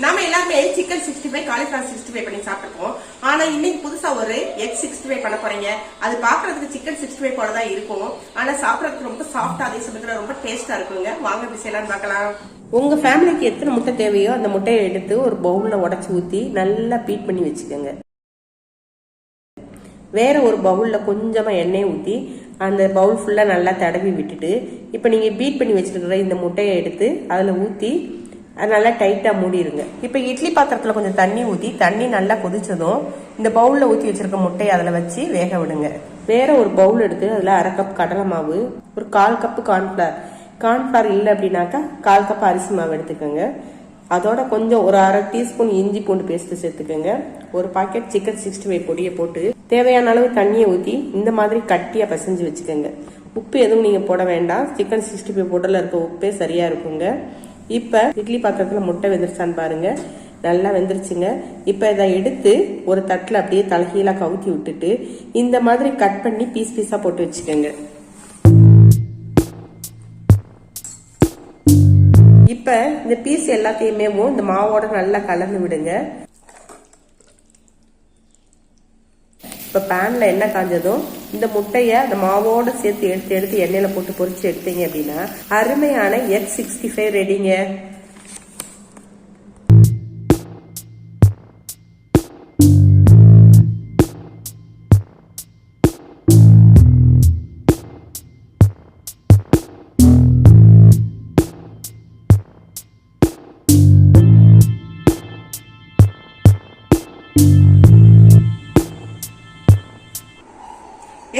நாம எல்லாருமே chicken 65 cauliflower 65 பண்ணி சாப்பிட்டுருக்கோம். ஆனா இன்னைக்கு புதுசா ஒரு எக் 65 பண்ண போறீங்க. அது பாக்குறதுக்கு சிக்கன் 65 போல தான் இருக்கும். ஆனா சாப்பிடறதுக்கு ரொம்ப சாஃப்டா, அதே சமயத்துல ரொம்ப டேஸ்டா இருக்குங்க. வாங்க எப்படி செய்யலாம்னு பார்க்கலாம். உங்க ஃபேமிலிக்கு எத்தனை முட்டை தேவையோ அந்த முட்டையை எடுத்து ஒரு பவுல்ல உடைச்சு ஊத்தி நல்லா பீட் பண்ணி வச்சுக்கோங்க. வேற ஒரு பவுல்ல கொஞ்சமா எண்ணெய் ஊத்தி அந்த பவுல் ஃபுல்லா நல்லா தடவி விட்டுட்டு, இப்ப நீங்க பீட் பண்ணி வச்சிருக்கிற இந்த முட்டையை எடுத்து அதுல ஊத்தி நல்லா டைட்டா மூடிடுங்க. இப்ப இட்லி பாத்திரத்துல கொஞ்சம் தண்ணி ஊத்தி, தண்ணி நல்லா கொதிச்சதும் இந்த பவுல்ல ஊத்தி வச்சிருக்க முட்டையை அதுல வச்சு வேக விடுங்க. வேற ஒரு பவுல் எடுத்து அதுல 1/2 கப் கடலை மாவு, ஒரு 1/4 கப் கார்ன்ஃபிளவர் இல்லை அப்படின்னாக்கா 1/4 கப் அரிசி மாவு எடுத்துக்கோங்க. அதோட கொஞ்சம் ஒரு 1/2 டீஸ்பூன் இஞ்சி பூண்டு பேஸ்ட் சேர்த்துக்கோங்க. ஒரு பாக்கெட் சிக்கன் 65 பொடியை போட்டு தேவையான அளவு தண்ணியை ஊற்றி இந்த மாதிரி கட்டியா பசைஞ்சு வச்சுக்கோங்க. உப்பு எதுவும் நீங்க போட வேண்டாம். சிக்கன் 65 பொடியில் இருக்க உப்பே சரியா இருக்குங்க. இப்ப இட்லி பாத்திரத்துல முட்டை வெந்துருச்சான்னு பாருங்க. நல்லா வெந்துருச்சுங்க. இப்ப இதை எடுத்து ஒரு தட்டுல அப்படியே தலைகீழா கவுத்தி விட்டுட்டு இந்த மாதிரி கட் பண்ணி பீஸ் பீஸா போட்டு வச்சுக்கோங்க. இப்ப இந்த பீஸ் எல்லாத்தையுமே இந்த மாவோட நல்லா கலந்து விடுங்க. இப்ப பேன்ல எண்ணெய் காஞ்சதும் இந்த முட்டைய அந்த மாவோட சேர்த்து எடுத்து எண்ணெயில போட்டு பொரிச்சு எடுத்தீங்க அப்படின்னா அருமையான எக் 65 ரெடிங்க.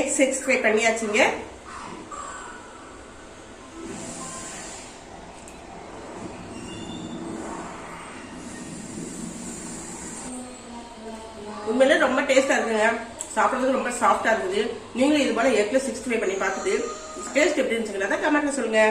எக் 65 பண்ணியாச்சுங்க. உண்மையிலே ரொம்ப டேஸ்டா இருக்குங்க. சாப்பிடுறதுக்கு ரொம்ப சாஃப்டா இருக்குது. நீங்களும் இது போல எக்ல 65 பண்ணி பார்த்துட்டு டேஸ்ட் எப்படி இருந்துச்சுங்களா கமெண்ட்ல சொல்லுங்க.